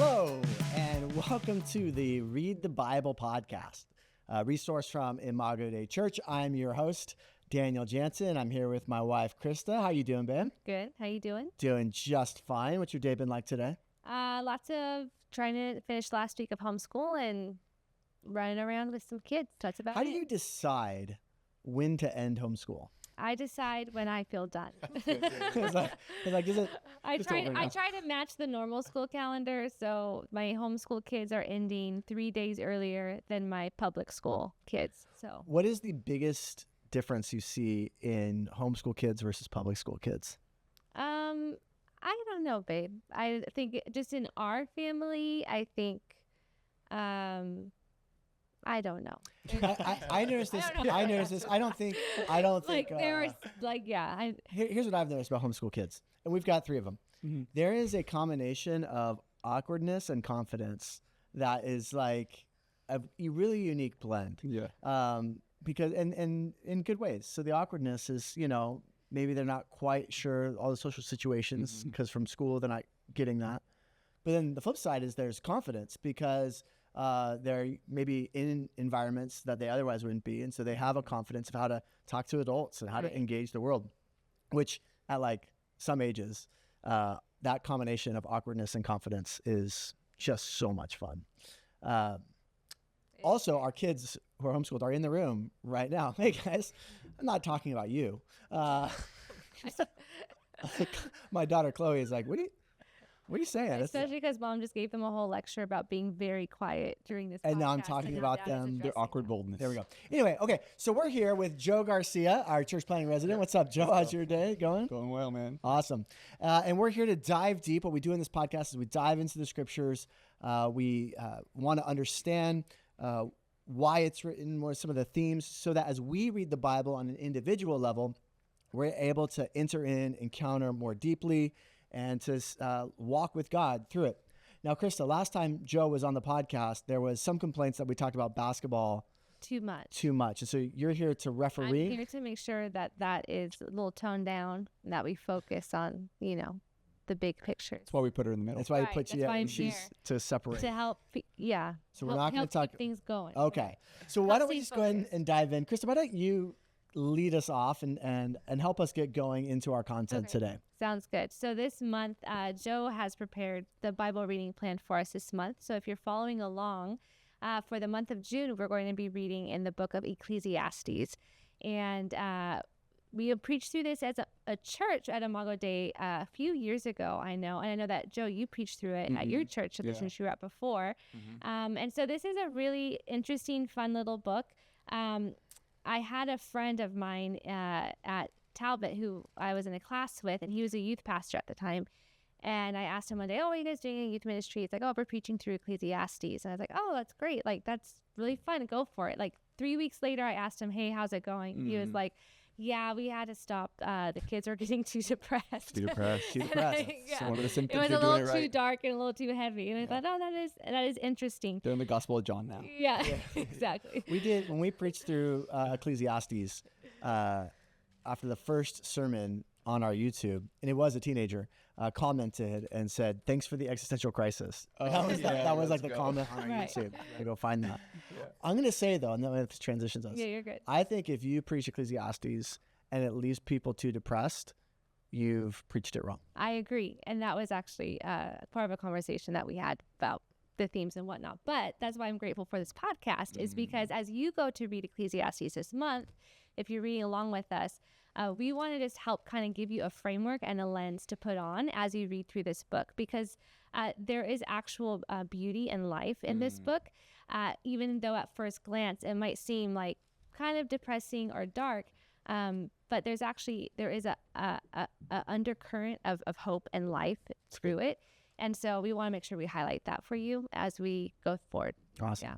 Hello, and welcome to the Read the Bible podcast, a resource from Imago Dei Church. I'm your host, Daniel Jansen. I'm here with my wife, Crista. How you doing, babe? Good. How you doing? Doing just fine. What's your day been like today? Lots of trying to finish last week of homeschool and running around with some kids. That's about it. How do you decide when to end homeschool? I decide when I feel done. Is it? I try to match the normal school calendar, so my homeschool kids are ending 3 days earlier than my public school kids. So, What is the biggest difference you see in homeschool kids versus public school kids? I don't know, babe. I think just in our family, I think, I don't know. I noticed this. I noticed this. I don't think. Like there's yeah. Here's what I've noticed about homeschool kids, and we've got 3 of them. Mm-hmm. There is a combination of awkwardness and confidence that is like a really unique blend. Yeah. Because and in good ways. So the awkwardness is, maybe they're not quite sure all the social situations because from school they're not getting that. But then the flip side is there's confidence because they're maybe in environments that they otherwise wouldn't be. And so they have a confidence of how to talk to adults and how to engage the world, which at like some ages, that combination of awkwardness and confidence is just so much fun. Also, our kids who are homeschooled are in the room right now. Hey guys, I'm not talking about you. My daughter Chloe is like, what are you saying? Especially because mom just gave them a whole lecture about being very quiet during this podcast. And now I'm talking about them, their awkward boldness. There we go. Anyway, okay, so we're here with Joe Garcia, our church planning resident. What's up, Joe? How's your day going? Going well, man. Awesome. And we're here to dive deep. What we do in this podcast is we dive into the scriptures. We want to understand why it's written, what are some of the themes, so that as we read the Bible on an individual level, we're able to enter in, encounter more deeply, and to walk with God through it. Now, Crista, last time Joe was on the podcast, there was some complaints that we talked about basketball too much. And so you're here to referee. I'm here to make sure that is a little toned down and that we focus on, the big picture. That's why we put her in the middle. That's why we put you she's to separate. To help, yeah. So we're not going to talk keep things going. Okay. So why don't we just go ahead and dive in? Crista, why don't you lead us off and help us get going into our content today? Sounds good. So this month, Joe has prepared the Bible reading plan for us this month. So if you're following along, for the month of June, we're going to be reading in the book of Ecclesiastes. And we have preached through this as a church at Imago Dei a few years ago, I know. And I know that, Joe, you preached through it at your church, at the church you were at before. And so this is a really interesting, fun little book. I had a friend of mine at Talbot who I was in a class with, and he was a youth pastor at the time. And I asked him one day, what are you guys doing in youth ministry? It's like, we're preaching through Ecclesiastes. And I was like, that's great. Like, that's really fun. Go for it. Like 3 weeks later, I asked him, hey, how's it going? He was like, yeah, we had to stop. The kids are getting too depressed. Too depressed. Too depressed. Yeah. So one of the symptoms it was you're a little doing it too right. dark and a little too heavy. And I thought, that is interesting. Doing the Gospel of John now. Yeah. Exactly. We did, when we preached through Ecclesiastes, after the first sermon on our YouTube, and it was a teenager, commented and said, thanks for the existential crisis. That was like the comment on our YouTube. I go find that. Yeah. I'm going to say though, and then it transitions us. Yeah, you're good. I think if you preach Ecclesiastes and it leaves people too depressed, you've preached it wrong. I agree. And that was actually part of a conversation that we had about the themes and whatnot. But that's why I'm grateful for this podcast, is because as you go to read Ecclesiastes this month, if you're reading along with us, we want to just help kind of give you a framework and a lens to put on as you read through this book, because there is actual beauty and life in this book, even though at first glance it might seem like kind of depressing or dark. But there is a undercurrent of hope and life through it. And so we want to make sure we highlight that for you as we go forward. Awesome. Yeah.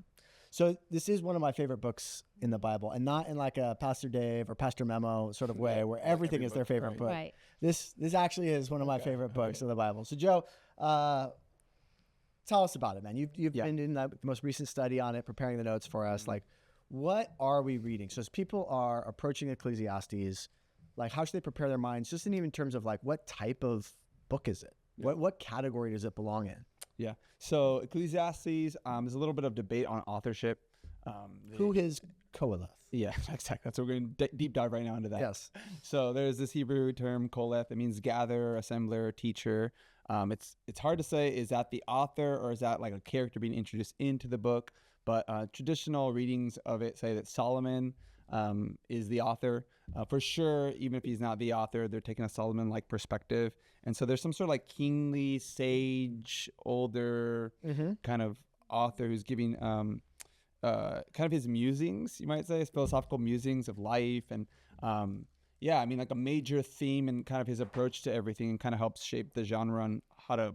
So this is one of my favorite books in the Bible, and not in like a Pastor Dave or Pastor Memo sort of way where everything is their favorite book. Right. This actually is one of my favorite books in the Bible. So Joe, tell us about it, man. You've been in the most recent study on it, preparing the notes for us. Like, what are we reading? So as people are approaching Ecclesiastes, like how should they prepare their minds, just in even terms of like what type of book is it? What category does it belong in? Yeah. So Ecclesiastes, there's a little bit of debate on authorship. Who is Koheleth? Yeah, exactly. That's what we're going to deep dive right now into that. Yes. So there's this Hebrew term, koleth. It means gatherer, assembler, teacher. It's hard to say, is that the author or is that like a character being introduced into the book? But traditional readings of it say that Solomon is the author. For sure, even if he's not the author, they're taking a Solomon-like perspective. And so there's some sort of like kingly, sage, older kind of author who's giving kind of his musings, you might say, his philosophical musings of life. And yeah, I mean, like a major theme and kind of his approach to everything and kind of helps shape the genre and how to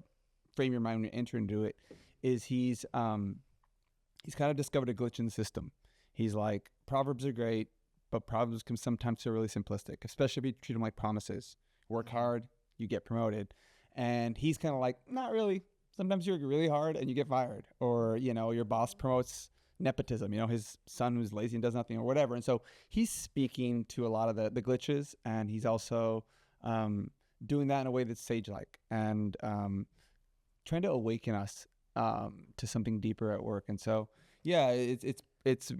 frame your mind when you enter into it, is he's kind of discovered a glitch in the system. He's like, Proverbs are great, but Proverbs can sometimes feel really simplistic, especially if you treat them like promises. Work hard, you get promoted. And he's kind of like, not really. Sometimes you work really hard and you get fired. Or, you know, your boss promotes nepotism, you know, his son who's lazy and does nothing or whatever. And so he's speaking to a lot of the glitches, and he's also doing that in a way that's sage-like and trying to awaken us to something deeper at work. And so, yeah, it's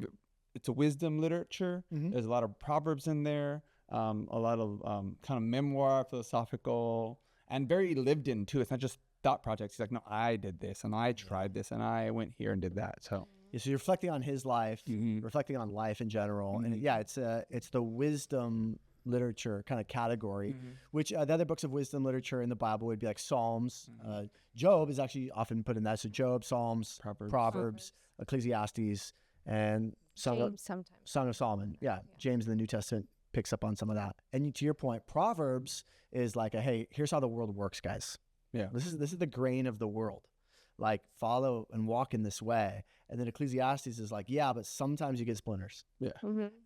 a wisdom literature. There's a lot of proverbs in there, a lot of kind of memoir, philosophical, and very lived in too. It's not just thought projects. He's like, no, I did this and I tried this and I went here and did that. So yeah, so you're reflecting on his life, reflecting on life in general, and yeah, it's the wisdom literature kind of category, which the other books of wisdom literature in the Bible would be like Psalms. Job is actually often put in that. So Job, Psalms, Proverbs, Ecclesiastes, and Song of Solomon. Yeah, James in the New Testament picks up on some of that. And to your point, Proverbs is like hey, here's how the world works, guys. Yeah, this is the grain of the world. Like, follow and walk in this way. And then Ecclesiastes is like, yeah, but sometimes you get splinters. Yeah.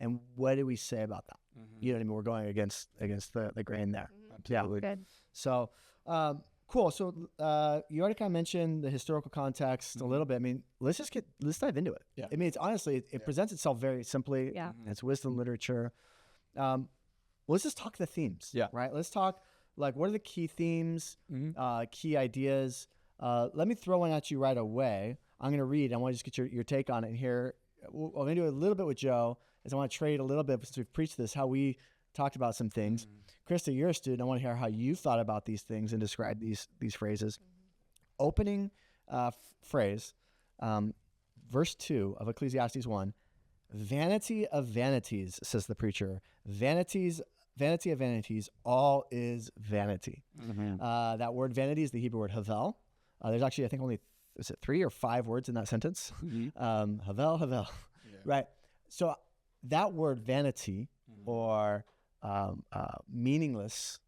And what do we say about that? You know what I mean? We're going against the grain there. Absolutely. Good. So, cool. So you already kind of mentioned the historical context a little bit. I mean, let's dive into it. Yeah. I mean, it's honestly, it presents itself very simply. Yeah. It's wisdom literature. Let's just talk the themes. Yeah. Right. Let's talk like, what are the key themes, key ideas? Let me throw one at you right away. I'm going to read. I want to just get your take on it here. I'm going to do a little bit with Joe, as I want to trade a little bit, since we've preached this, how we talked about some things. Crista, you're a student. I want to hear how you thought about these things and describe these phrases. Opening phrase, verse 2 of Ecclesiastes 1, vanity of vanities, says the preacher. Vanity of vanities, all is vanity. That word vanity is the Hebrew word havel. There's actually, I think, only, is it 3 or 5 words in that sentence? Havel. Yeah. Right. So that word vanity or meaningless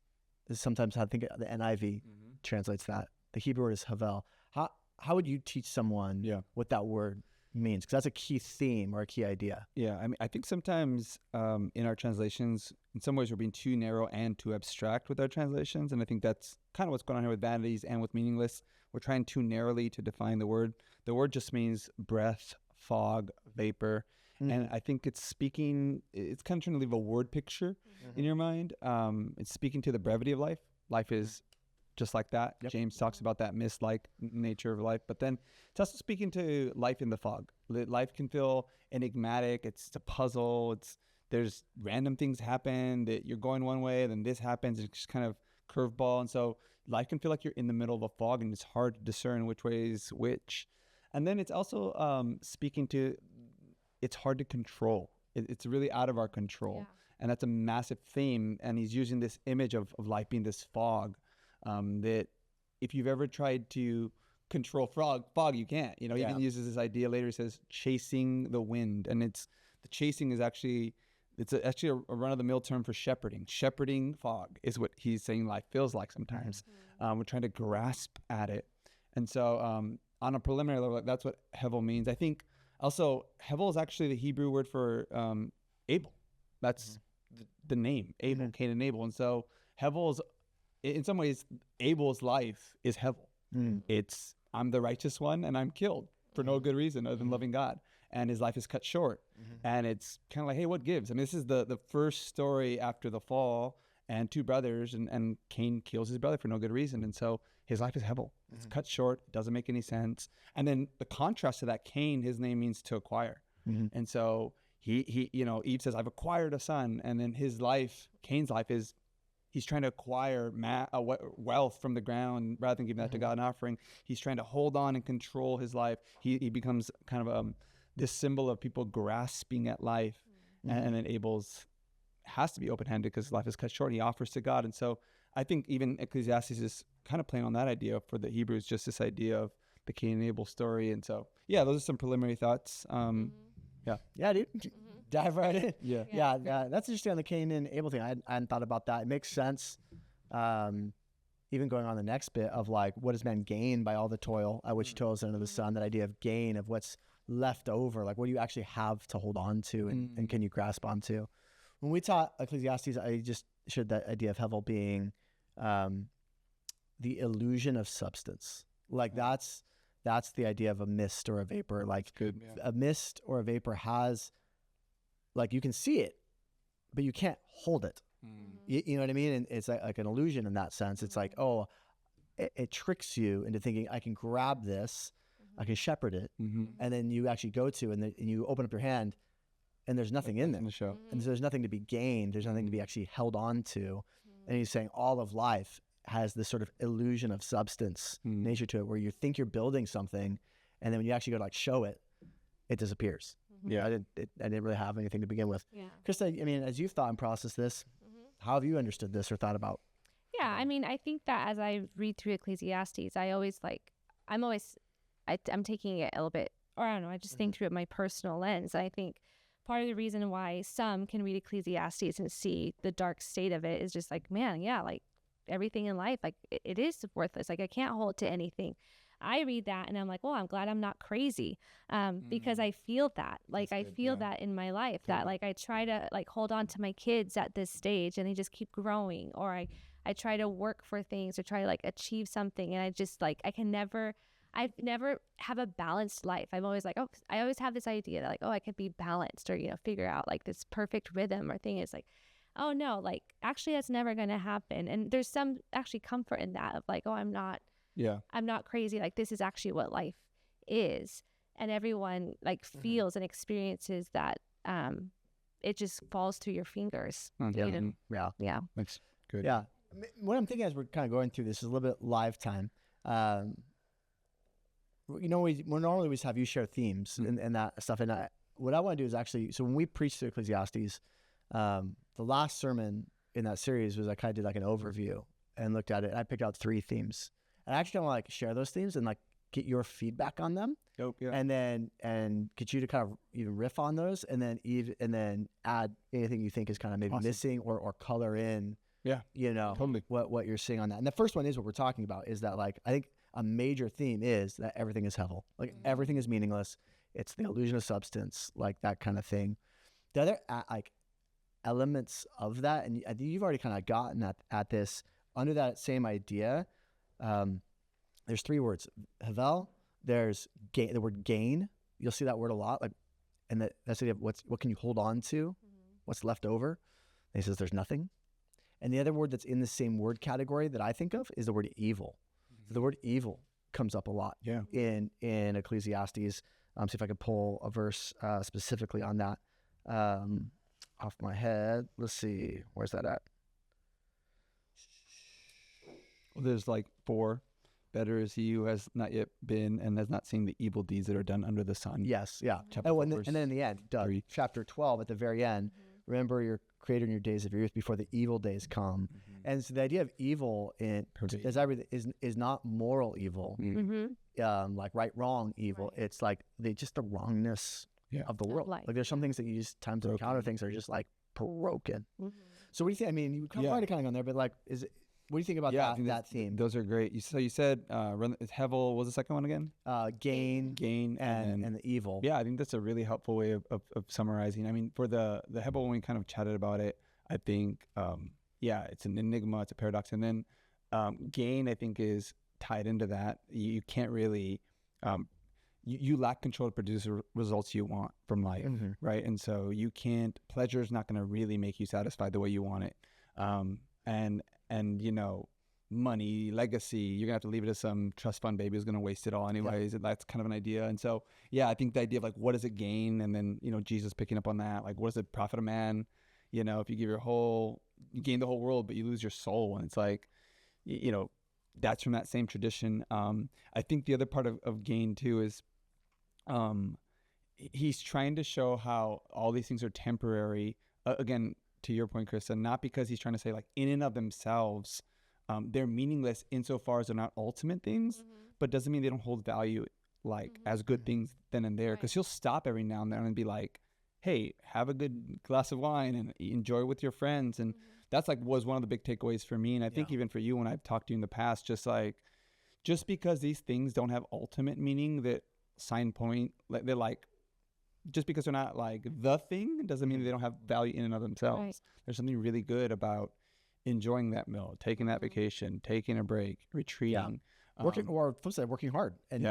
is sometimes how I think the NIV translates that. The Hebrew word is havel. How would you teach someone what that word means? Because that's a key theme or a key idea. Yeah, I mean, I think sometimes in our translations, in some ways, we're being too narrow and too abstract with our translations. And I think that's kind of what's going on here with vanities and with meaningless. We're trying too narrowly to define the word. The word just means breath, fog, vapor. And I think it's kind of trying to leave a word picture in your mind. It's speaking to the brevity of life. Life is just like that. Yep. James talks about that mist-like nature of life. But then it's also speaking to life in the fog. Life can feel enigmatic. It's a puzzle. There's random things happen that you're going one way, then this happens. It's just kind of curveball. And so life can feel like you're in the middle of a fog, and it's hard to discern which way is which. And then it's also speaking to, it's hard to control. It's really out of our control. Yeah. And that's a massive theme. And he's using this image of life being this fog, that if you've ever tried to control fog, you can't. You know, he even uses this idea later. He says chasing the wind. And the chasing is actually a run-of-the-mill term for shepherding. Shepherding fog is what he's saying life feels like sometimes. We're trying to grasp at it. And so on a preliminary level, that's what hevel means. I think also hevel is actually the Hebrew word for Abel. That's the name, Abel, Cain and Abel. And so hevel is, in some ways, Abel's life is hevel. It's, I'm the righteous one and I'm killed for no good reason other than loving God. And his life is cut short. And it's kind of like, hey, what gives? I mean, this is the first story after the fall. and two brothers, and Cain kills his brother for no good reason. And so his life is Hevel. It's cut short. It doesn't make any sense. And then the contrast to that, Cain, his name means to acquire. And so he, you know, Eve says, I've acquired a son. And then his life, Cain's life, is he's trying to acquire wealth from the ground rather than giving that to God and offering. He's trying to hold on and control his life. He becomes kind of this symbol of people grasping at life. And then Abel's has to be open-handed because life is cut short. He offers to God. And so I think even Ecclesiastes is kind of playing on that idea for the Hebrews, just this idea of the Cain and Abel story. And so, yeah, those are some preliminary thoughts. Yeah, dude. Dive right in. Yeah. That's interesting on the Cain and Abel thing. I hadn't thought about that. It makes sense. Even going on the next bit of like, what does man gain by all the toil at which he toils under the sun? That idea of gain, of what's left over, like what do you actually have to hold on to and can you grasp onto? When we taught Ecclesiastes, I just shared that idea of Hevel being the illusion of substance. Like that's the idea of a mist or a vapor. Like a mist or a vapor has, like you can see it, but you can't hold it. You know what I mean? And it's like an illusion in that sense. It's like, oh, it tricks you into thinking I can grab this, I can shepherd it, and then you actually go to and you open up your hand, and there's nothing in there. In the show. And there's nothing to be gained. There's nothing to be actually held on to. And he's saying all of life has this sort of illusion of substance nature to it, where you think you're building something, and then when you actually go to like show it, it disappears. Yeah, I didn't really have anything to begin with. Yeah. Krista, I mean, as you've thought and processed this, how have you understood this or thought about? Yeah, I mean, I think that as I read through Ecclesiastes, I'm taking it a little bit, or I don't know, I just think through it my personal lens. I think part of the reason why some can read Ecclesiastes and see the dark state of it is just like, man, yeah, like everything in life, like it is worthless. Like I can't hold to anything. I read that and I'm like, well, I'm glad I'm not crazy, because I feel that. Like I feel that in my life, that like I try to like hold on to my kids at this stage and they just keep growing, or I try to work for things or try to like achieve something, and I just like I've never have a balanced life. I'm always like, oh, I always have this idea that like, oh, I could be balanced, or, you know, figure out like this perfect rhythm or thing. It's like, oh no, like actually that's never going to happen. And there's some actually comfort in that of like, oh, I'm not crazy. Like this is actually what life is. And everyone like feels and experiences that, it just falls through your fingers. You know? Yeah. That's good. Yeah. What I'm thinking as we're kind of going through this is a little bit live time. You know, we normally always have you share themes and that stuff. And what I want to do is actually, so when we preach through Ecclesiastes, the last sermon in that series was I kind of did like an overview and looked at it. And I picked out 3 themes. And I actually want to like share those themes and like get your feedback on them. And then get you to kind of even riff on those, and then add anything you think is kind of maybe missing or color in. You know, totally. what you're seeing on that. And the first one is what we're talking about, is that like I think a major theme is that everything is Hevel. Like everything is meaningless. It's the illusion of substance, like that kind of thing. The other like elements of that, and I think you've already kind of gotten at this under that same idea. There's 3 words: Hevel. There's the word gain. You'll see that word a lot. Like, and that's the idea of what can you hold on to, what's left over. And he says there's nothing. And the other word that's in the same word category that I think of is the word evil. So the word evil comes up a lot in Ecclesiastes. See if I can pull a verse specifically on that off my head. Let's see. Where's that at? Well, there's like 4. Better is he who has not yet been and has not seen the evil deeds that are done under the sun. Yes, yeah. Chapter And then in the end, chapter 12 at the very end, remember your Creator in your days of your youth before the evil days come. And so the idea of evil is not moral evil, like right, wrong evil. Right. It's like just the wrongness of the world. Like there's some things that you just times encounter things that are just like broken. So what do you think? I mean, you already kind of gone there, but like, what do you think about that theme? Those are great. So you said Hevel. What was the second one again? Gain, and the evil. Yeah, I think that's a really helpful way of summarizing. I mean, for the Hevel, when we kind of chatted about it, I think it's an enigma, it's a paradox, and then gain, I think, is tied into that. You can't really you lack control to produce the results you want from life, right? And so pleasure is not going to really make you satisfied the way you want it. and money, legacy, you're gonna have to leave it to some trust fund baby who's gonna waste it all anyways. And that's kind of an idea. And so I think the idea of like, what does it gain? And then Jesus picking up on that, like, what does it profit a man if you give you gain the whole world but you lose your soul? And it's like, that's from that same tradition. I think the other part of gain too is he's trying to show how all these things are temporary, again, to your point, Crista, not because he's trying to say like in and of themselves they're meaningless insofar as they're not ultimate things, but doesn't mean they don't hold value like as good things then and there. Because he'll stop every now and then and be like, hey, have a good glass of wine and enjoy with your friends. And that's like was one of the big takeaways for me. And I think even for you, when I've talked to you in the past, just because these things don't have ultimate meaning, that sign point, they're like, just because they're not like the thing doesn't mean they don't have value in and of themselves. There's something really good about enjoying that meal, taking that vacation, taking a break, retreating, working hard and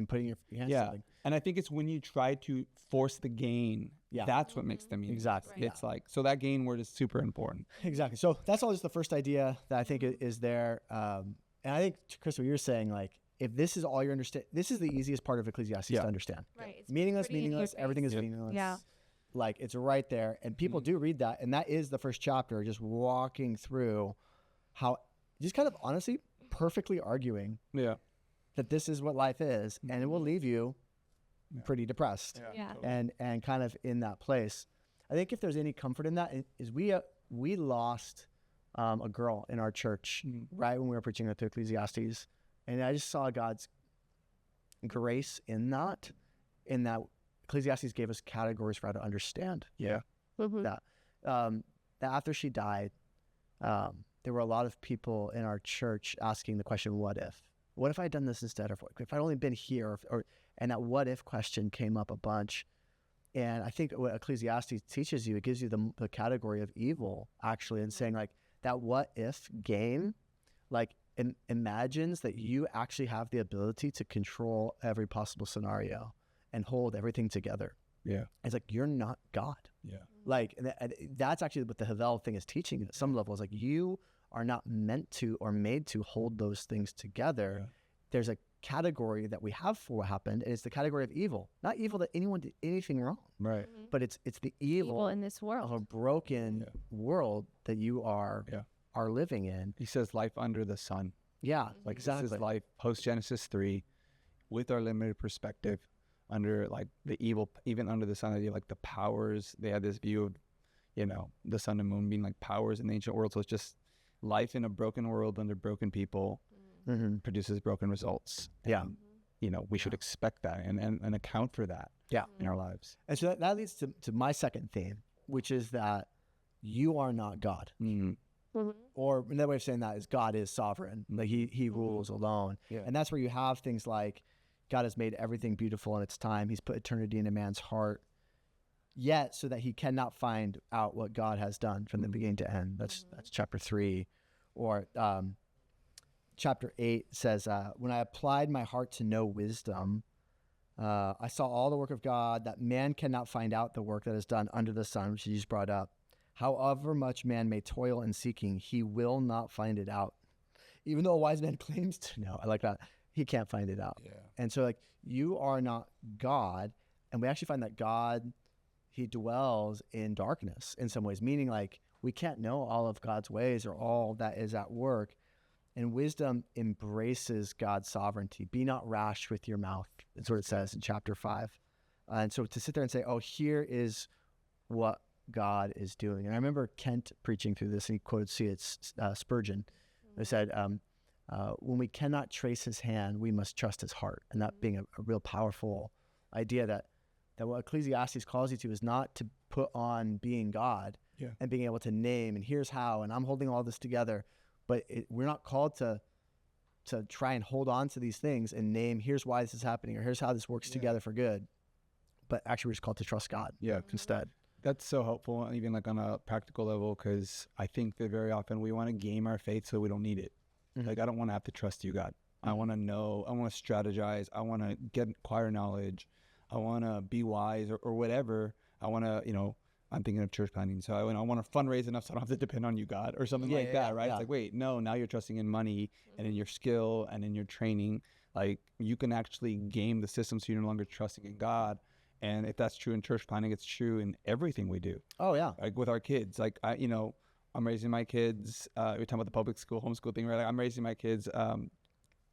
putting your hands to something. And I think it's when you try to force the gain, that's what makes them meaning. Exactly. It's like, so that gain word is super important. Exactly. So that's always the first idea that I think is there. And I think, Chris, what you're saying, like, if this is all you understand, this is the easiest part of Ecclesiastes to understand. Right. It's Meaningless, everything is meaningless. Yeah. Like, it's right there. And people do read that. And that is the first chapter, just walking through how, just kind of honestly, perfectly arguing that this is what life is. And it will leave you pretty depressed and kind of in that place. I think if there's any comfort in that, is we lost a girl in our church right when we were preaching to Ecclesiastes. And I just saw God's grace in that Ecclesiastes gave us categories for how to understand that. That after she died, there were a lot of people in our church asking the question, what if I had done this instead? Or if I'd only been here? And that what if question came up a bunch. And I think what Ecclesiastes teaches you, it gives you the category of evil, actually, and saying like that what if game, like imagines that you actually have the ability to control every possible scenario and hold everything together. Yeah. It's like, you're not God. Yeah. Like, and that's actually what the Havel thing is teaching at some level. Is like, you are not meant to or made to hold those things together. Yeah. There's a category that we have for what happened, and it's the category of evil. Not evil that anyone did anything wrong. Right. But it's the evil in this world. Of a broken world that you are living in. He says life under the sun. Yeah, like exactly. This is life post Genesis 3 with our limited perspective under like the evil, even under the sun idea, like the powers. They had this view of, the sun and moon being like powers in the ancient world. So it's just life in a broken world under broken people produces broken results. Yeah. And, we should expect that and account for that in our lives. And so that leads to my second theme, which is that you are not God. Or another way of saying that is God is sovereign. Like he rules alone. Yeah. And that's where you have things like God has made everything beautiful in its time. He's put eternity in a man's heart, yet so that he cannot find out what God has done from the beginning to end. That's chapter 3. Or chapter 8 says, when I applied my heart to know wisdom, I saw all the work of God, that man cannot find out the work that is done under the sun, which you just brought up. However much man may toil in seeking, he will not find it out. Even though a wise man claims to know, I like that, he can't find it out. Yeah. And so like, you are not God. And we actually find that God, he dwells in darkness in some ways, meaning like we can't know all of God's ways or all that is at work. And wisdom embraces God's sovereignty. Be not rash with your mouth. That's what it says in chapter 5. And so to sit there and say, oh, here is what God is doing. And I remember Kent preaching through this, and he quoted Spurgeon. He said, when we cannot trace his hand, we must trust his heart. And that being a real powerful idea that what Ecclesiastes calls you to is not to put on being God and being able to name, and here's how, and I'm holding all this together. But we're not called to try and hold on to these things and name, here's why this is happening, or here's how this works together for good. But actually, we're just called to trust God instead. That's so helpful, even like on a practical level, because I think that very often we want to game our faith so we don't need it. Like, I don't want to have to trust you, God. I want to know, I want to strategize, I want to acquire knowledge, I want to be wise or whatever. I want to, I'm thinking of church planting. So I want to fundraise enough so I don't have to depend on you, God, or something like that, right? It's like, wait, no, now you're trusting in money and in your skill and in your training. Like, you can actually game the system so you're no longer trusting in God. And if that's true in church planting, it's true in everything we do. Oh, yeah. Like with our kids, like, I'm raising my kids, we're talking about the public school, homeschool thing, right? Like, I'm raising my kids,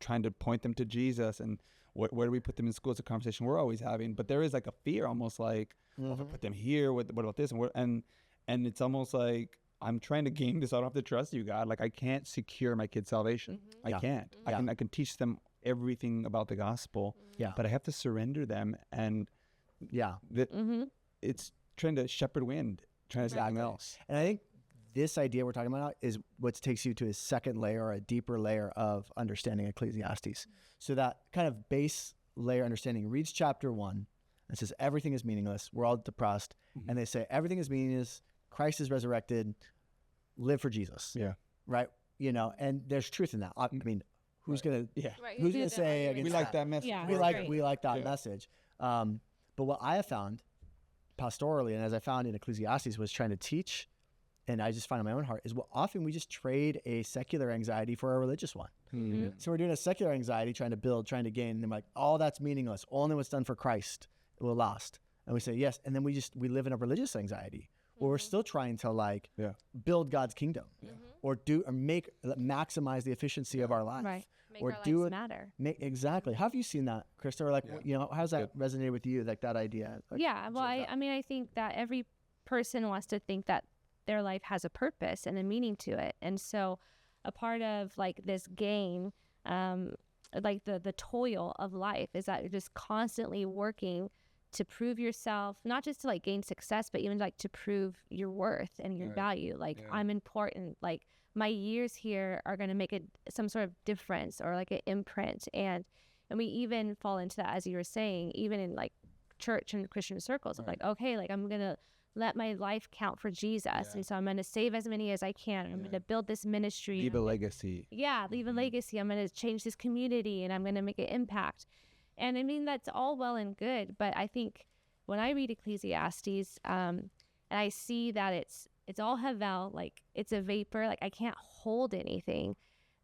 trying to point them to Jesus, and where do we put them in school? It's a conversation we're always having, but there is like a fear, almost like, if I put them here, what about this? And it's almost like, I'm trying to game this. I don't have to trust you, God. Like, I can't secure my kids' salvation. I can't. I can teach them everything about the gospel, but I have to surrender them. And it's trying to shepherd wind, trying to say something else. And I think this idea we're talking about is what takes you to a second layer, or a deeper layer of understanding Ecclesiastes. So that kind of base layer understanding reads chapter 1 and says everything is meaningless. We're all depressed. And they say everything is meaningless. Christ is resurrected. Live for Jesus. Yeah. Right. And there's truth in that. I mean, who's gonna who's gonna say against we like that message? Yeah, we like that message. But what I have found pastorally, and as I found in Ecclesiastes, was trying to teach, and I just find in my own heart, is what often we just trade a secular anxiety for a religious one. So we're doing a secular anxiety, trying to build, trying to gain, and they're like, all that's meaningless. Only what's done for Christ will last. And we say yes, and then we live in a religious anxiety where we're still trying to build God's kingdom, or maximize the efficiency of our life, Make or our do lives it matter. Exactly. How have you seen that, Crista? Or how's that resonate with you? Like that idea? Well, I mean, I think that every person wants to think that their life has a purpose and a meaning to it. And so a part of like this gain, like the toil of life, is that you're just constantly working to prove yourself, not just to like gain success, but even like to prove your worth and your value. Like I'm important, like my years here are going to make some sort of difference, or like an imprint. And we even fall into that, as you were saying, even in like church and Christian circles of like, okay, like I'm going to let my life count for Jesus. And so I'm going to save as many as I can. I'm going to build this ministry. Leave a legacy. Leave a legacy. I'm going to change this community, and I'm going to make an impact. And I mean, that's all well and good. But I think when I read Ecclesiastes, and I see that it's all havel, like it's a vapor, like I can't hold anything.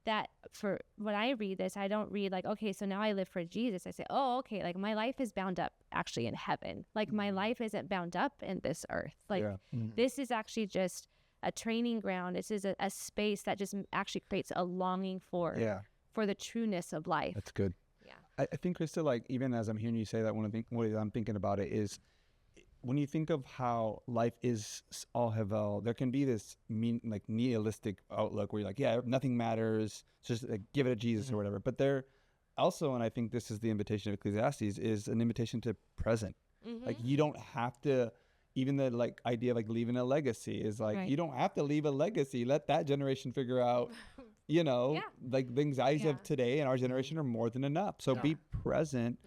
That for when I read this, I don't read like, okay, so now I live for Jesus. I say, oh, okay, like my life is bound up actually in heaven. Like my life isn't bound up in this earth. Like this is actually just a training ground. This is a space that just actually creates a longing for the trueness of life. That's good. Yeah. I think, Crista, like even as I'm hearing you say that, what I'm thinking about it is, when you think of how life is all havel, there can be this nihilistic outlook where you're like, nothing matters, just like give it to Jesus or whatever. But there also, and I think this is the invitation of Ecclesiastes, is an invitation to present. Like you don't have to, even the like idea of like leaving a legacy is like, you don't have to leave a legacy. Let that generation figure out, like the anxieties of today and our generation are more than enough. So be present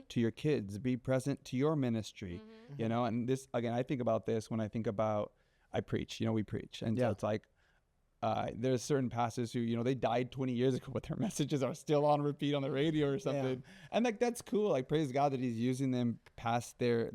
to your kids, be present to your ministry, and this, again, I think about this when I think about, I preach, we preach. And so it's like, there's certain pastors who, they died 20 years ago, but their messages are still on repeat on the radio or something. And like, that's cool. Like, praise God that he's using them past their,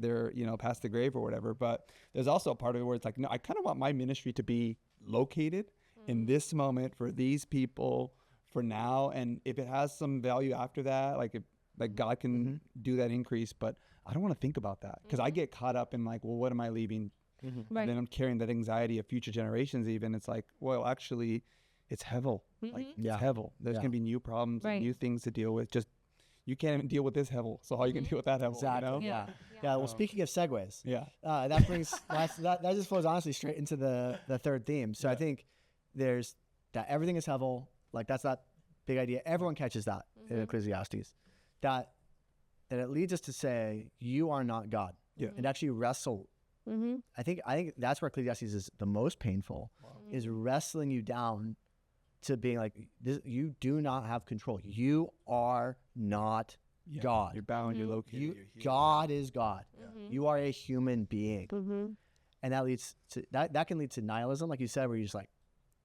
past the grave or whatever. But there's also a part of it where it's like, no, I kind of want my ministry to be located in this moment for these people for now. And if it has some value after that, like God can do that increase, but I don't want to think about that, because I get caught up in like, well, what am I leaving? And then I'm carrying that anxiety of future generations. Even it's like, well, actually it's hevel. Like it's hevel. There's going to be new problems, and new things to deal with. Just, you can't even deal with this hevel. So how are you going to deal with that hevel? Exactly. Well, speaking of segues, that brings, that just flows honestly straight into the third theme. So I think there's that everything is hevel. Like that's that big idea. Everyone catches that in Ecclesiastes. That it leads us to say, you are not God. And actually wrestle. I think that's where Ecclesiastes is the most painful, is wrestling you down to being like, this, you do not have control. You are not God. You're bound, you're located. God is God. You are a human being. And that leads to, that can lead to nihilism, like you said, where you're just like,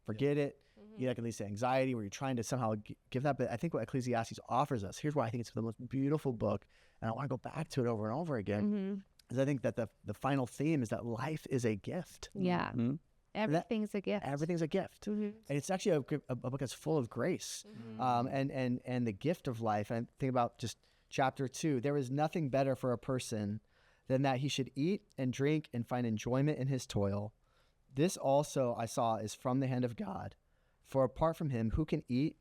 forget it. That can lead to anxiety, where you're trying to somehow give that. But I think what Ecclesiastes offers us, here's why I think it's the most beautiful book, and I want to go back to it over and over again, is I think that the final theme is that life is a gift. Yeah. Mm-hmm. Everything's a gift. Everything's a gift. And it's actually a book that's full of grace. And the gift of life. And think about just chapter 2. There is nothing better for a person than that he should eat and drink and find enjoyment in his toil. This also I saw is from the hand of God. For apart from him, who can eat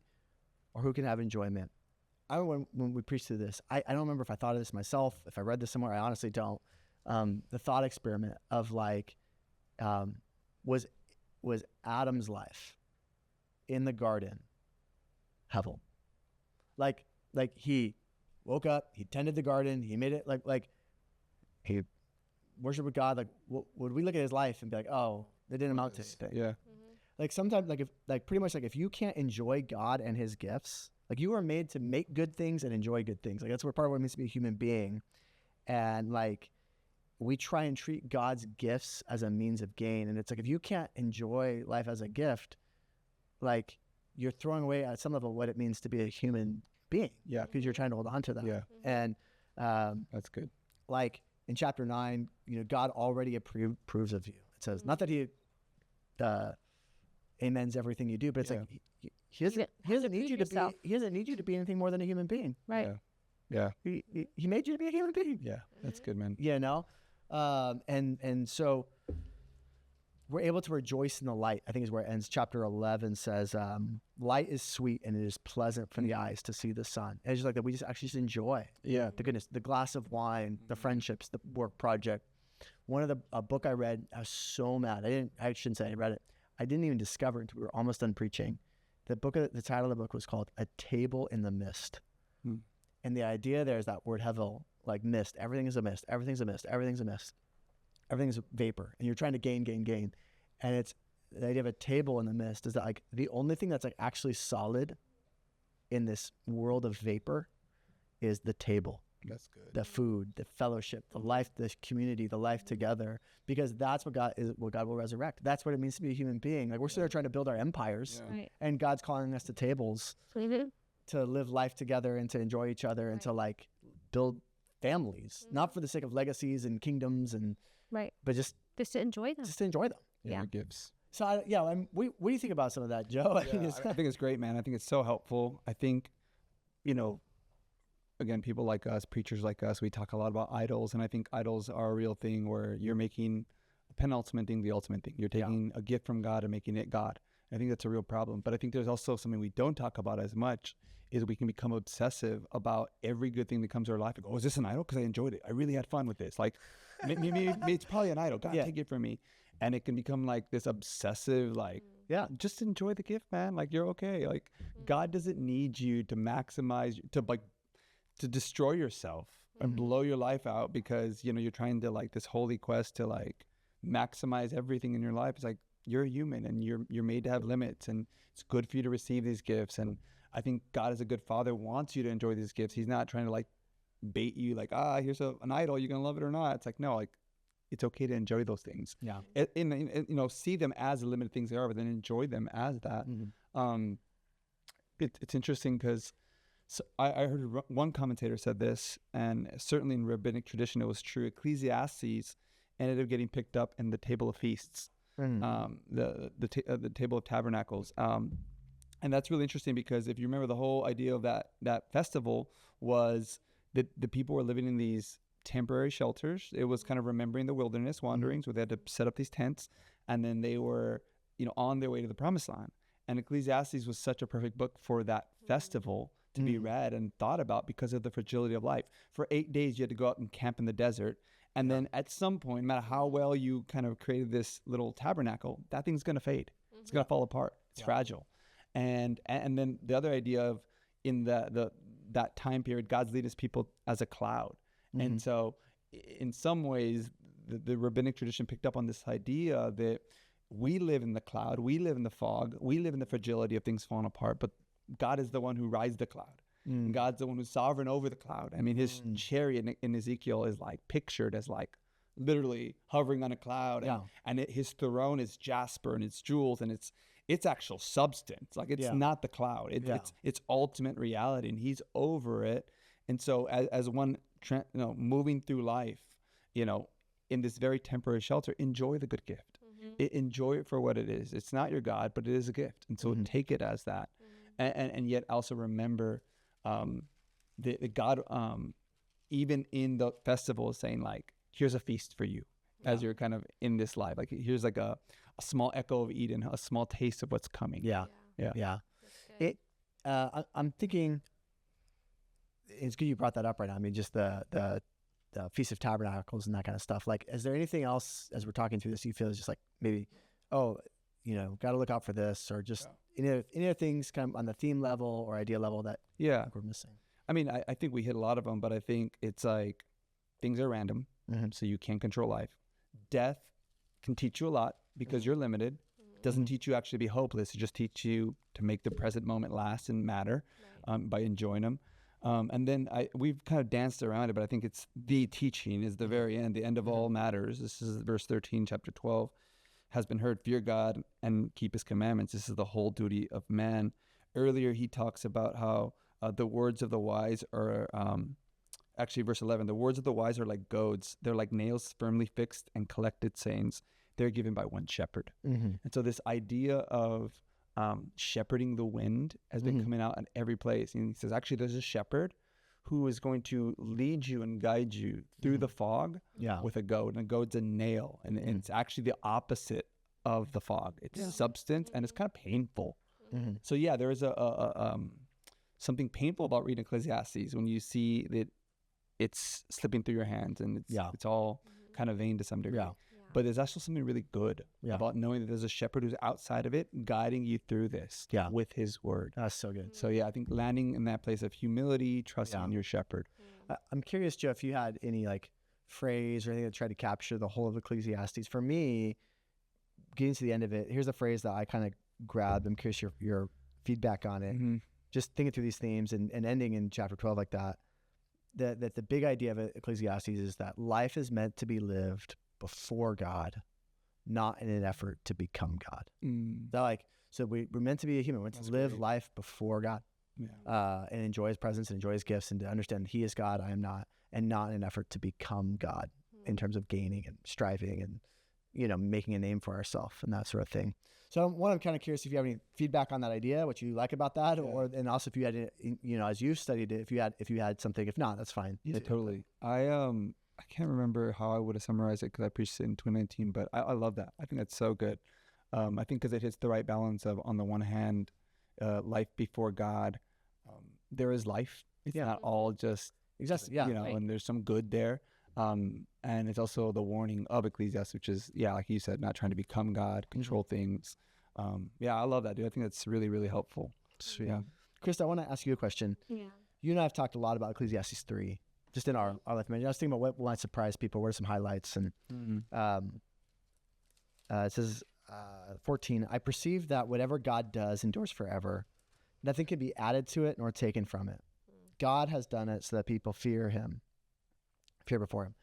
or who can have enjoyment? I remember when we preached through this, I don't remember if I thought of this myself, if I read this somewhere, I honestly don't. The thought experiment of like, was Adam's life in the garden hevel? Like he woke up, he tended the garden, he made it like he worshiped with God. Like, would we look at his life and be like, oh, that didn't amount to anything? Yeah. Like sometimes, pretty much if you can't enjoy God and his gifts, like you are made to make good things and enjoy good things. Like that's part of what it means to be a human being. And like, we try and treat God's gifts as a means of gain. And it's like, if you can't enjoy life as a gift, like you're throwing away at some level what it means to be a human being. Yeah. Because you're trying to hold on to that. Yeah. And That's good. like in chapter 9, God already approves of you. It says, not that he amens everything you do, but it's like, he doesn't need you to be, he doesn't need you to be anything more than a human being. Right. Yeah. He made you to be a human being. Yeah. That's good, man. And so we're able to rejoice in the light, I think is where it ends. Chapter 11 says, light is sweet and it is pleasant for the eyes to see the sun. And it's just like that we just enjoy the goodness, the glass of wine, the friendships, the work project. One of a book I read, I was so mad. I shouldn't say I read it. I didn't even discover it until we were almost done preaching. The title of the book was called A Table in the Mist. And the idea there is that word hevel, like mist. Everything is a mist. Everything's a mist. Everything's a mist. Everything's a vapor. And you're trying to gain. And it's the idea of a table in the mist is that like the only thing that's like actually solid in this world of vapor is the table. That's good. The food, the fellowship, the life, the community, the life together, because that's what God will resurrect. That's what it means to be a human being. Like we're sitting there trying to build our empires, and God's calling us to tables to live life together and to enjoy each other and to like build families, not for the sake of legacies and kingdoms but just to enjoy them. Just to enjoy them. Yeah. Gifts. So what do you think about some of that, Joe? I think it's great, man. I think it's so helpful. I think, again, people like us, preachers like us, we talk a lot about idols, and I think idols are a real thing where you're making a penultimate thing the ultimate thing. You're taking a gift from God and making it God. I think that's a real problem. But I think there's also something we don't talk about as much is we can become obsessive about every good thing that comes to our life. Like, oh, is this an idol? Because I enjoyed it. I really had fun with this. Like, maybe it's probably an idol. God, take it from me. And it can become like this obsessive, like, just enjoy the gift, man. Like, you're okay. Like, God doesn't need you to maximize, to destroy yourself and blow your life out because, you're trying to like this holy quest to like maximize everything in your life. It's like, you're a human and you're made to have limits, and it's good for you to receive these gifts. And I think God as a good father wants you to enjoy these gifts. He's not trying to like bait you like, here's an idol, you're going to love it or not. It's like, no, like it's okay to enjoy those things. Yeah. See them as the limited things they are, but then enjoy them as that. It's interesting because I heard one commentator said this, and certainly in rabbinic tradition, it was true. Ecclesiastes ended up getting picked up in the table of feasts. The table of tabernacles, and that's really interesting because if you remember, the whole idea of that festival was that the people were living in these temporary shelters. It was kind of remembering the wilderness wanderings where they had to set up these tents, and then they were on their way to the promised land. And Ecclesiastes was such a perfect book for that festival to be read and thought about because of the fragility of life. For 8 days you had to go out and camp in the desert. And then at some point, no matter how well you kind of created this little tabernacle, that thing's going to fade. It's going to fall apart. It's fragile. And then the other idea of in that time period, God's lead his people as a cloud. And so in some ways, the rabbinic tradition picked up on this idea that we live in the cloud, we live in the fog, we live in the fragility of things falling apart, but God is the one who rides the cloud. God's the one who's sovereign over the cloud. I mean, his chariot in Ezekiel is like pictured as like literally hovering on a cloud, and his throne is jasper and it's jewels and it's actual substance. Like it's not the cloud. It's ultimate reality, and he's over it. And so as one moving through life, in this very temporary shelter, enjoy the good gift. Enjoy it for what it is. It's not your God, but it is a gift. And so take it as that. And yet also remember the God, even in the festival, is saying like, here's a feast for you as you're kind of in this life. Like here's like a small echo of Eden, a small taste of what's coming. Yeah. I'm thinking it's good you brought that up right now. I mean, just the Feast of Tabernacles and that kind of stuff. Like, is there anything else as we're talking through this you feel is just like maybe, got to look out for this, or just any other things kind of on the theme level or idea level that we're missing? I mean, I think we hit a lot of them, but I think it's like things are random, so you can't control life. Death can teach you a lot because you're limited. It doesn't teach you actually to be hopeless. It just teach you to make the present moment last and matter by enjoying them. And then we've kind of danced around it, but I think it's the teaching is the very end. The end of all matters. This is verse 13, chapter 12, has been heard, fear God and keep his commandments. This is the whole duty of man. Earlier, he talks about how the words of the wise are, actually verse 11, the words of the wise are like goads. They're like nails firmly fixed and collected sayings. They're given by one shepherd. And so this idea of shepherding the wind has been coming out in every place. And he says, actually, there's a shepherd who is going to lead you and guide you through the fog with a goad. And a goad's a nail. And it's actually the opposite of the fog. It's substance and it's kind of painful. So there is something painful about reading Ecclesiastes when you see that it's slipping through your hands and it's all kind of vain to some degree. But there's actually something really good about knowing that there's a shepherd who's outside of it guiding you through this with his word. That's so good. So I think landing in that place of humility, trusting in your shepherd. I'm curious, Joe, if you had any like phrase or anything that tried to capture the whole of Ecclesiastes. For me, getting to the end of it, here's a phrase that I kind of grabbed. I'm curious your feedback on it. Just thinking through these themes and ending in chapter 12 like that the big idea of Ecclesiastes is that life is meant to be lived before God, not in an effort to become God. So we're meant to be a human. We're meant to live life before God, and enjoy his presence and enjoy his gifts, and to understand that he is God, I am not, and not in an effort to become God in terms of gaining and striving and making a name for ourselves and that sort of thing. So I'm kind of curious if you have any feedback on that idea, what you like about that, and also if you had, as you've studied it, if you had something. If not, that's fine. Yeah, totally. I can't remember how I would have summarized it because I preached it in 2019, but I love that. I think that's so good. I think because it hits the right balance of, on the one hand, life before God. There is life. It's not all just, and there's some good there. And it's also the warning of Ecclesiastes, which is, like you said, not trying to become God, control things. I love that, dude. I think that's really, really helpful. Sweet. Yeah. Crista, I want to ask you a question. Yeah. You and I have talked a lot about Ecclesiastes 3, just in our life. I was thinking about what might surprise people. What are some highlights? And it says, 14, I perceive that whatever God does endures forever. Nothing can be added to it nor taken from it. God has done it so that people fear before him.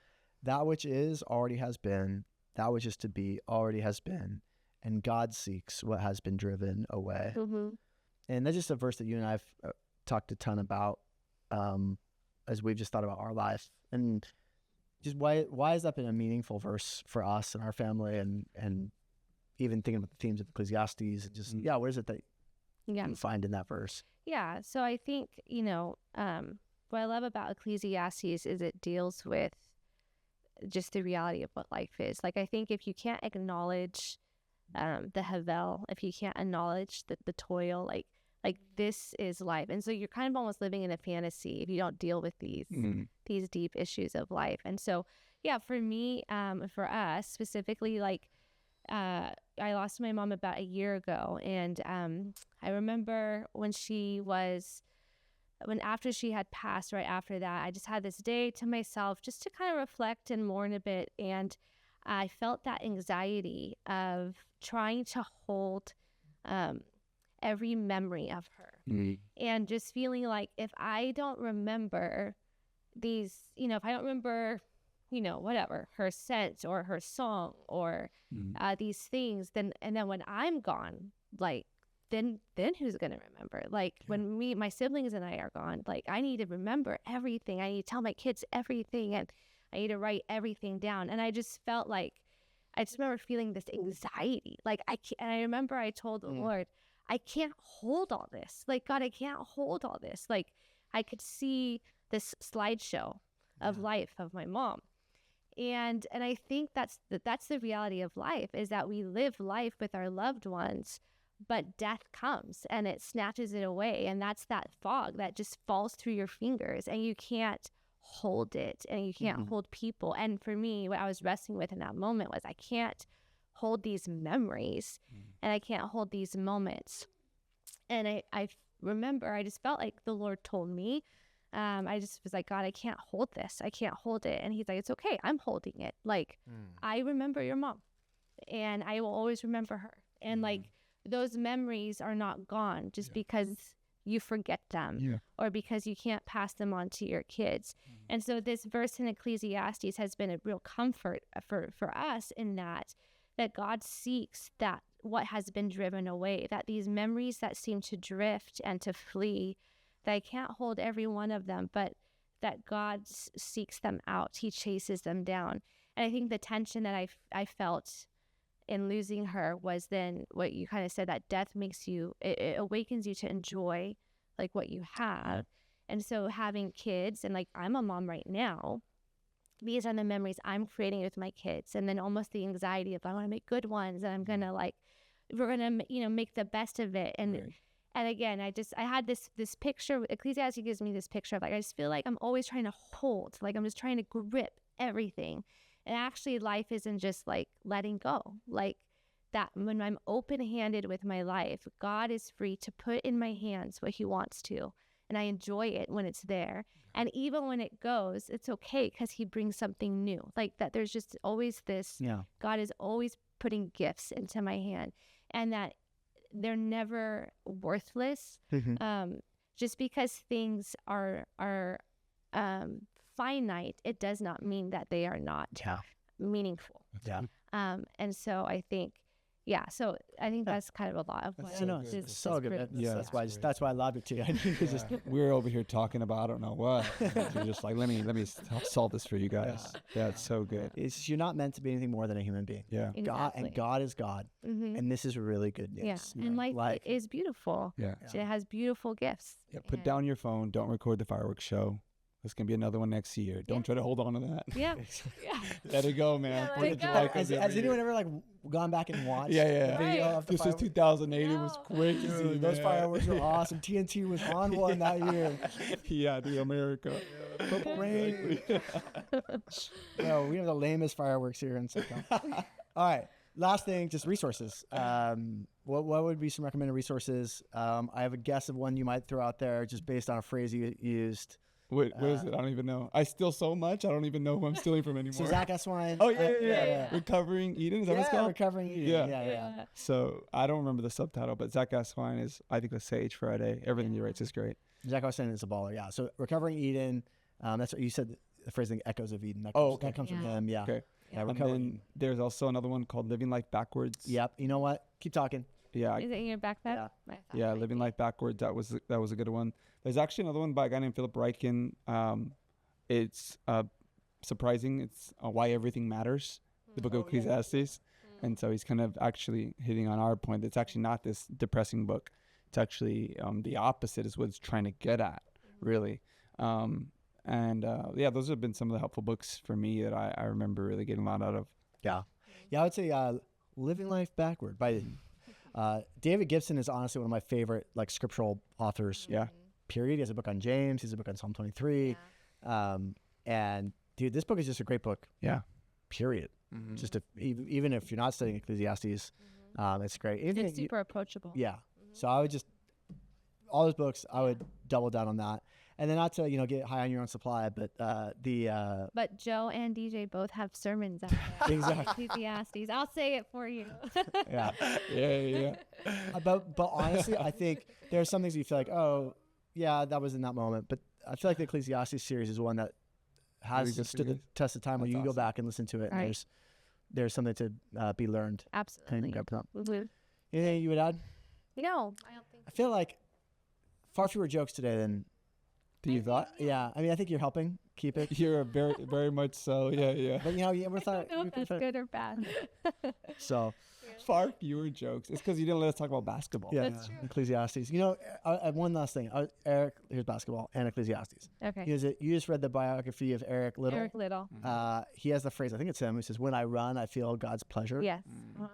That which is already has been, that which is to be already has been, and God seeks what has been driven away. And that's just a verse that you and I have talked a ton about as we've just thought about our life. And just why has that been a meaningful verse for us and our family, and even thinking about the themes of Ecclesiastes and just, what is it that you find in that verse? Yeah. So I think, what I love about Ecclesiastes is it deals with just the reality of what life is. Like, I think if you can't acknowledge the havel, if you can't acknowledge the toil, like this is life. And so you're kind of almost living in a fantasy if you don't deal with these deep issues of life. And so, for me, for us specifically, I lost my mom about a year ago. And I remember after she had passed, right after that, I just had this day to myself just to kind of reflect and mourn a bit. And I felt that anxiety of trying to hold every memory of her, and just feeling like if I don't remember these, if I don't remember, whatever, her scent or her song or these things, then when I'm gone, then who's going to remember? When my siblings and I are gone, I need to remember everything. I need to tell my kids everything. And I need to write everything down. And I just felt like, I just remember feeling this anxiety. Like and I remember I told the Lord, I can't hold all this. Like, God, I can't hold all this. Like, I could see this slideshow of life of my mom. And I think that's the reality of life, is that we live life with our loved ones, but death comes and it snatches it away. And that's that fog that just falls through your fingers, and you can't hold it, and you can't hold people. And for me, what I was wrestling with in that moment was, I can't hold these memories and I can't hold these moments. And I remember I just felt like the Lord told me, I just was like, God, I can't hold this. I can't hold it. And he's like, it's okay. I'm holding it. Like, I remember your mom, and I will always remember her. And like, those memories are not gone just because you forget them or because you can't pass them on to your kids. And so this verse in Ecclesiastes has been a real comfort for us, in that God seeks that what has been driven away, that these memories that seem to drift and to flee, that I can't hold every one of them, but that God seeks them out. He chases them down. And I think the tension that I felt in losing her was then what you kind of said, that death makes you, it awakens you to enjoy like what you have. And so having kids, and like, I'm a mom right now, these are the memories I'm creating with my kids. And then almost the anxiety of, I want to make good ones, and I'm going to like, we're going to, make the best of it. And and again, I had this picture, Ecclesiastes gives me this picture of like, I just feel like I'm always trying to hold, like I'm just trying to grip everything. And actually life isn't just like letting go. Like that, when I'm open-handed with my life, God is free to put in my hands what he wants to. And I enjoy it when it's there. And even when it goes, it's okay, because he brings something new. Like that, there's just always this, God is always putting gifts into my hand, and that they're never worthless. Just because things are finite, it does not mean that they are not meaningful. And so I think, so I think that's kind of a lot of what it's so good. That's why I loved it too. I knew just we're over here talking about I don't know what. You're just like, let me help solve this for you guys. Yeah, it's so good. You're not meant to be anything more than a human being. Exactly. God is God, and this is really good news. And life is beautiful. It has beautiful gifts. Put down your phone. Don't record the fireworks show. There's going to be another one next year. Don't try to hold on to that. Let it go, man. Has anyone ever like gone back and watched the video of the This was 2008. It was crazy. Dude, those fireworks were awesome. TNT was on one that year. The America. Purple rain. No, we have the lamest fireworks here in SoCal. All right. Last thing, just resources. What would be some recommended resources? I have a guess of one you might throw out there just based on a phrase you used. What is it? I don't even know. I steal so much, I don't even know who I'm stealing from anymore. So Zach Eswine. Oh, yeah. Recovering Eden, is that what it's called? Recovering Eden. Yeah. So I don't remember the subtitle, but Zach Eswine is, I think, the Sage Friday. Everything he writes is great. Zach Eswine is a baller, yeah. So Recovering Eden, that's what you said, the phrase, Echoes of Eden. That comes from him, Okay. And then there's also another one called Living Life Backwards. Yep. You know what? Keep talking. Yeah. Is it in your backpack? Yeah, Living Life Backwards. That was a good one. There's actually another one by a guy named Philip Ryken. It's surprising. It's Why Everything Matters, the book of Ecclesiastes. And so he's kind of actually hitting on our point. It's actually not this depressing book. It's actually the opposite is what it's trying to get at, really. Those have been some of the helpful books for me that I remember really getting a lot out of. Yeah, I would say Living Life Backward by David Gibson is honestly one of my favorite like scriptural authors. Period. He has a book on James. He has a book on Psalm 23. And dude, this book is just a great book. Period. Just even if you're not studying Ecclesiastes, it's great. It's super approachable. So I would just, all those books, I would double down on that. And then not to, get high on your own supply, but But Joe and DJ both have sermons out there. Exactly. Ecclesiastes. I'll say it for you. Yeah. But honestly, I think there's some things you feel like, oh, yeah, that was in that moment. But I feel like the Ecclesiastes series is one that has stood the test of time where you can go back and listen to it. And there's something to be learned. Absolutely. Anything you would add? No, I don't think I feel like far fewer jokes today than Do you thought? Yeah, I mean, I think you're helping keep it. You're very much so. Yeah. But we thought. I don't know if that's good or bad. So, Far fewer jokes. It's because you didn't let us talk about basketball. yeah, That's true. Ecclesiastes. One last thing. Eric, here's basketball and Ecclesiastes. Okay. You just read the biography of Eric Liddell. Eric Liddell. He has the phrase, I think it's him, who says, "When I run, I feel God's pleasure." Yes.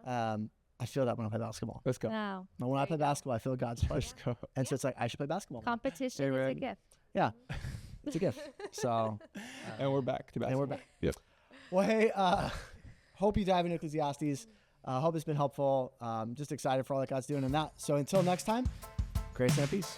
I feel that when I play basketball. Let's go. Wow. But when I play basketball, I feel God's pleasure. Go. And so it's like, I should play basketball. Competition is a Eric. gift. Yeah, it's a gift. So, And we're back to basketball. and we're back. Yep. Well, hey, hope you dive into Ecclesiastes. Hope it's been helpful. Just excited for all that God's doing in that. So until next time, grace and peace.